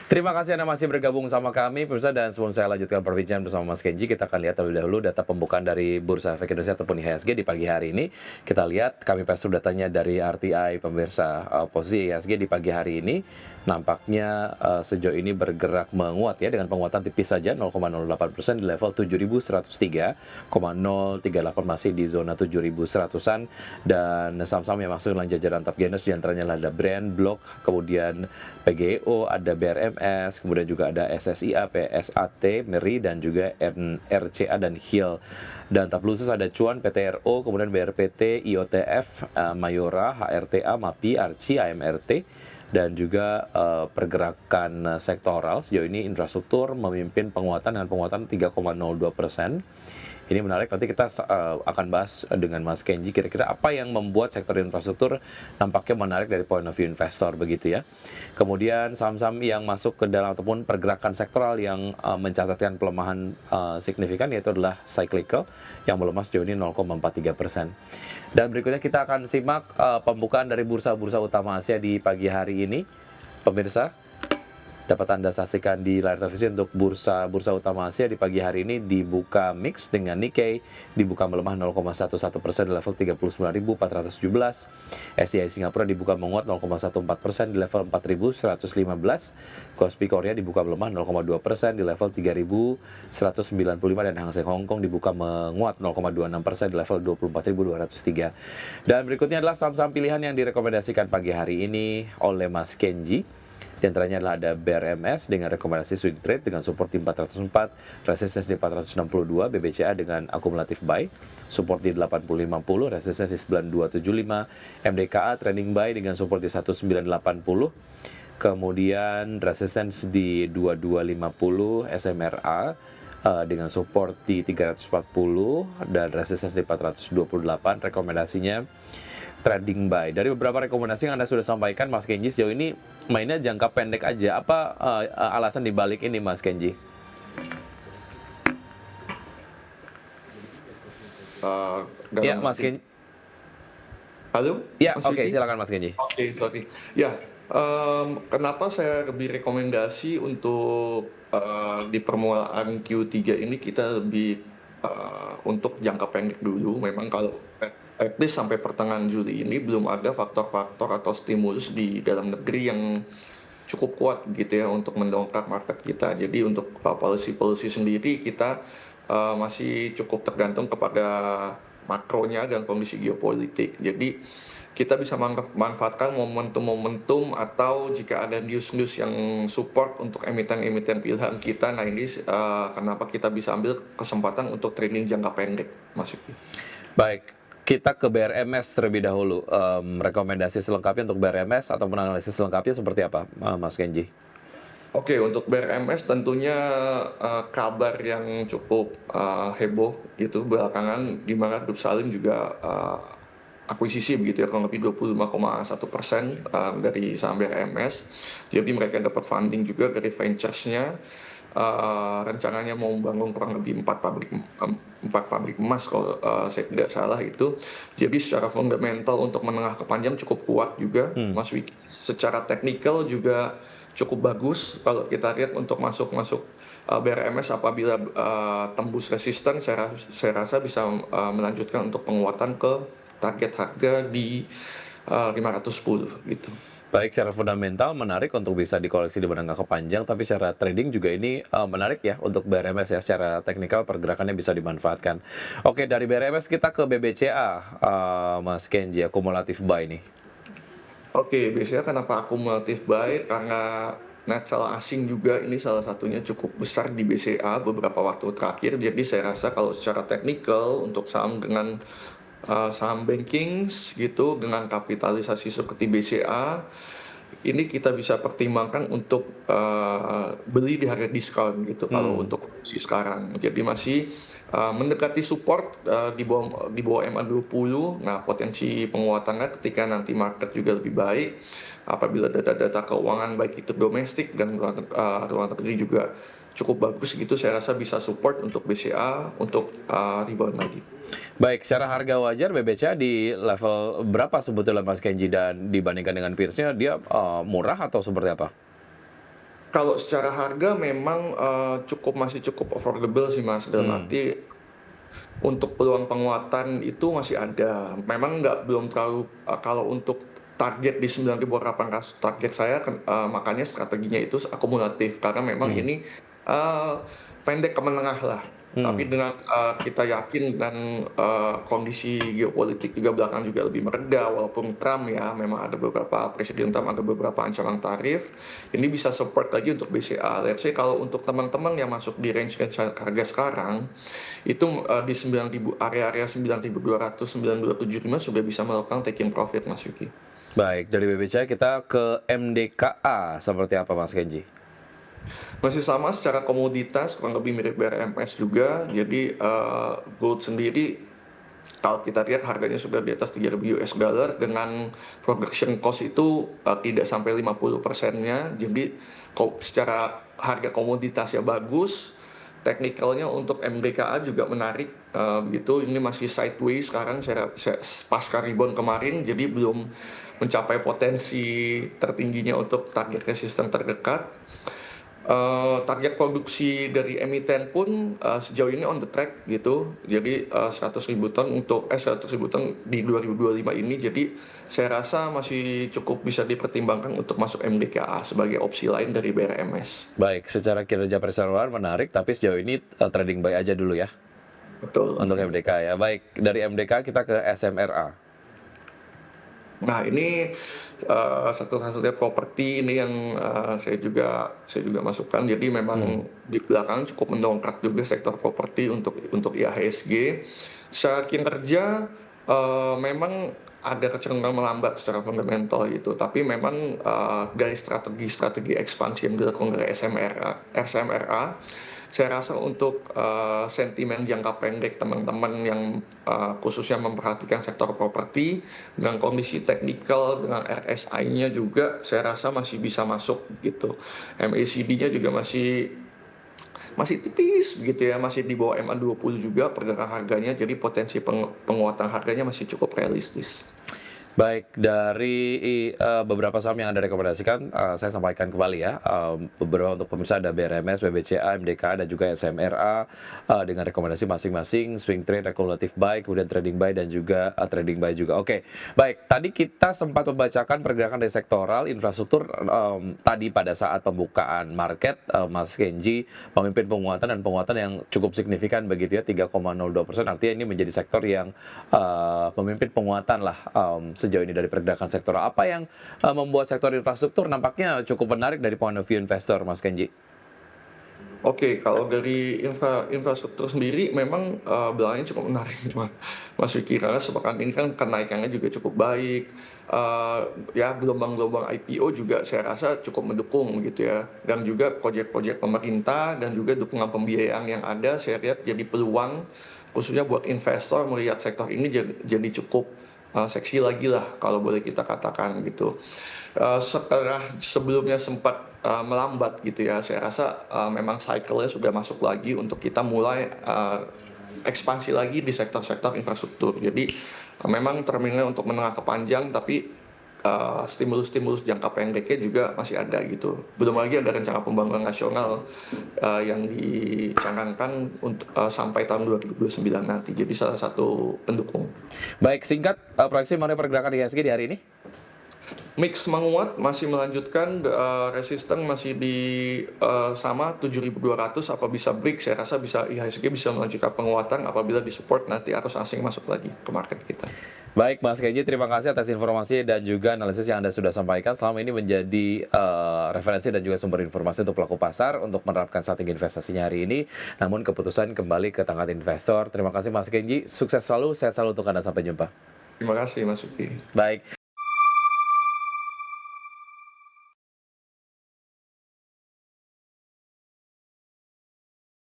Terima kasih Anda masih bergabung sama kami, pemirsa, dan sebelum saya lanjutkan perbincangan bersama Mas Kenji, kita akan lihat terlebih dahulu data pembukaan dari Bursa Efek Indonesia ataupun IHSG di pagi hari ini. Kita lihat, kami pasu datanya dari RTI, pemirsa. Posisi IHSG di pagi hari ini nampaknya sejauh ini bergerak menguat ya, dengan penguatan tipis saja 0,08% di level 7.103,038, masih di zona 7.100-an, dan saham-saham yang masuk dalam jajaran top gainers diantaranya ada Brand, Block, kemudian PGEO, ada BRMS, kemudian juga ada SSIA, PSAT, MERI, dan juga RCA dan HIL. Dan top losers ada Cuan, PTRO, kemudian BRPT, IOTF, Mayora, HRTA, MAPI, ARCI, AMRT, dan juga pergerakan sektoral. Sejauh ini infrastruktur memimpin penguatan dengan penguatan 3,02%. Ini menarik, nanti kita akan bahas dengan Mas Kenji kira-kira apa yang membuat sektor infrastruktur nampaknya menarik dari point of view investor, begitu ya. Kemudian saham-saham yang masuk ke dalam ataupun pergerakan sektoral yang mencatatkan pelemahan signifikan yaitu adalah cyclical yang melemah sejauh ini 0,43%. Dan berikutnya kita akan simak pembukaan dari bursa-bursa utama Asia di pagi hari ini, pemirsa. Dapat Anda saksikan di layar televisi untuk bursa utama Asia di pagi hari ini dibuka mix dengan Nikkei dibuka melemah 0,11% di level 39.417. SCI Singapura dibuka menguat 0,14% di level 4.115. Kospi Korea dibuka melemah 0,2% di level 3.195, dan Hang Seng Hong Kong dibuka menguat 0,26% di level 24.203. Dan berikutnya adalah saham-saham pilihan yang direkomendasikan pagi hari ini oleh Mas Kenji. Di antaranya adalah ada BRMS dengan rekomendasi swing trade dengan support di 404, resistance di 462, BBCA dengan akumulatif buy, support di 8050, resistance di 9275, MDKA trending buy dengan support di 1980, kemudian resistance di 2250, SMRA dengan support di 340 dan resistance di 428. Rekomendasinya trading buy. Dari beberapa rekomendasi yang Anda sudah sampaikan, Mas Kenji, sejauh ini mainnya jangka pendek aja. Apa alasan dibalik ini, Mas Kenji? Ya, Dalam Mas arti, Kenji. halo, Ya, Mas oke, Vicky? silakan Mas Kenji. Oke, sorry. Ya, kenapa saya lebih rekomendasi untuk di permulaan Q3 ini kita lebih untuk jangka pendek dulu. Memang kalau at least sampai pertengahan Juli ini belum ada faktor-faktor atau stimulus di dalam negeri yang cukup kuat gitu ya untuk mendongkrak market kita. Jadi untuk policy-policy sendiri kita masih cukup tergantung kepada makronya dan kondisi geopolitik. Jadi kita bisa manfaatkan momentum-momentum atau jika ada news-news yang support untuk emiten-emiten pilihan kita. Nah ini kenapa kita bisa ambil kesempatan untuk trading jangka pendek, Mas Yuki. Baik, kita ke BRMS terlebih dahulu. Rekomendasi selengkapnya untuk BRMS atau analisis selengkapnya seperti apa, Mas Kenji? Oke, untuk BRMS tentunya kabar yang cukup heboh gitu belakangan, di mana Grup Salim juga akuisisi begitu ya, kurang lebih 25,1% dari saham BRMS. Jadi mereka dapat funding juga dari ventures-nya. Rencananya mau membangun kurang lebih 4 pabrik emas kalau saya tidak salah itu. Jadi secara fundamental untuk menengah ke panjang cukup kuat juga, Mas Wiki. Secara teknikal juga cukup bagus kalau kita lihat untuk masuk BRMS apabila tembus resisten, saya rasa bisa melanjutkan untuk penguatan ke target harga di 510 gitu. Baik, secara fundamental menarik untuk bisa dikoleksi di menengah ke panjang, tapi secara trading juga ini menarik ya untuk BRMS ya, secara teknikal pergerakannya bisa dimanfaatkan. Oke, dari BRMS kita ke BBCA, Mas Kenji, akumulatif buy nih. Oke, biasanya kenapa akumulatif buy? Karena net sell asing juga ini salah satunya cukup besar di BCA beberapa waktu terakhir. Jadi saya rasa kalau secara teknikal untuk saham dengan saham banking gitu dengan kapitalisasi seperti BCA ini kita bisa pertimbangkan untuk beli di harga diskon gitu kalau untuk kondisi sekarang. Jadi masih mendekati support di bawah MA20. Nah, potensi penguatannya ketika nanti market juga lebih baik apabila data-data keuangan baik itu domestik dan luar negeri juga cukup bagus gitu, saya rasa bisa support untuk BCA untuk rebound lagi. Baik, secara harga wajar BBCA di level berapa sebetulnya Mas Kenji, dan dibandingkan dengan peersnya dia murah atau seperti apa? Kalau secara harga memang, masih cukup affordable sih, Mas, dalam Hmm. arti untuk peluang penguatan itu masih ada. Memang belum terlalu, kalau untuk target di 9.800 target saya makanya strateginya itu akumulatif karena memang Hmm. ini, pendek ke menengah lah. Hmm. Tapi dengan, kita yakin dan, kondisi geopolitik juga belakangan juga lebih mereda walaupun Trump ya memang ada beberapa Presiden Trump ada beberapa ancaman tarif, ini bisa support lagi untuk BCA. Let's say kalau untuk teman-teman yang masuk di range-range harga sekarang, itu, di 9.000 area-area 9.200, 9.275 sudah bisa melakukan taking profit, Mas Yuki. Baik, dari BBCA kita ke MDKA seperti apa Mas Kenji? Masih sama secara komoditas, kurang lebih mirip BRMS juga. Jadi, gold sendiri kalau kita lihat harganya sudah di atas $3.000 dengan production cost itu, tidak sampai 50%-nya. Jadi secara harga komoditasnya bagus, teknikalnya untuk MDKA juga menarik, begitu. Ini masih sideways sekarang pasca rebound kemarin, jadi belum mencapai potensi tertingginya untuk target resisten terdekat. Target produksi dari emiten pun, sejauh ini on the track gitu. Jadi, 100.000 ton 100.000 ton di 2025 ini. Jadi saya rasa masih cukup bisa dipertimbangkan untuk masuk MDKA sebagai opsi lain dari BRMS. Baik, secara kinerja perseroan menarik, tapi sejauh ini trading buy aja dulu ya Betul. untuk MDK ya. Baik, dari MDK kita ke SMRA. Nah ini, satu-satunya properti ini yang, saya juga masukkan. Jadi Hmm. memang di belakang cukup mendongkrak juga sektor properti untuk IHSG. Secara kinerja, memang ada kecenderungan melambat secara fundamental gitu, tapi memang, dari strategi-strategi ekspansi yang dilakukan oleh SMRA, saya rasa untuk, sentimen jangka pendek teman-teman yang, khususnya memperhatikan sektor properti, dengan kondisi teknikal, dengan RSI-nya juga saya rasa masih bisa masuk gitu. MACD-nya juga masih tipis gitu ya, masih di bawah MA20 juga pergerakan harganya, jadi potensi penguatan harganya masih cukup realistis. Baik, dari beberapa saham yang Anda rekomendasikan, saya sampaikan kembali ya, beberapa untuk pemirsa ada BRMS, BBCA, MDKA, dan juga SMRA, dengan rekomendasi masing-masing, swing trade, akumulatif buy, kemudian trading buy, dan juga trading buy juga. Oke, baik, tadi kita sempat membacakan pergerakan dari sektoral, infrastruktur, tadi pada saat pembukaan market, Mas Kenji memimpin penguatan yang cukup signifikan begitu ya, 3,02%, artinya ini menjadi sektor yang memimpin penguatan lah sejauh ini dari pergerakan sektor. Apa yang membuat sektor infrastruktur nampaknya cukup menarik dari point of view investor, Mas Kenji? Oke, kalau dari infrastruktur sendiri memang, belakangan cukup menarik Mas Yuki, karena sepekan ini kan kenaikannya juga cukup baik, ya gelombang-gelombang IPO juga saya rasa cukup mendukung gitu ya, dan juga proyek-proyek pemerintah dan juga dukungan pembiayaan yang ada saya lihat jadi peluang, khususnya buat investor melihat sektor ini jadi cukup, seksi lagi lah kalau boleh kita katakan gitu. Setelah sebelumnya sempat, melambat gitu ya, saya rasa, memang cycle-nya sudah masuk lagi untuk kita mulai, ekspansi lagi di sektor-sektor infrastruktur. Jadi, memang terminal untuk menengah ke panjang tapi, stimulus-stimulus jangka pendeknya juga masih ada gitu. Belum lagi ada rencana pembangunan nasional, yang dicanangkan sampai tahun 2029 nanti. Jadi salah satu pendukung. Baik, singkat, proyeksi mengenai pergerakan IHSG di hari ini? Mix menguat, masih melanjutkan, resisten masih di, sama 7.200 apa bisa break, saya rasa IHSG bisa melanjutkan penguatan apabila disupport nanti arus asing masuk lagi ke market kita. Baik, Mas Kenji, terima kasih atas informasi dan juga analisis yang Anda sudah sampaikan. Selama ini menjadi referensi dan juga sumber informasi untuk pelaku pasar untuk menerapkan strategi investasinya hari ini. Namun keputusan kembali ke tangan investor. Terima kasih Mas Kenji, sukses selalu, sehat selalu untuk Anda, sampai jumpa. Terima kasih Mas Uki. Baik.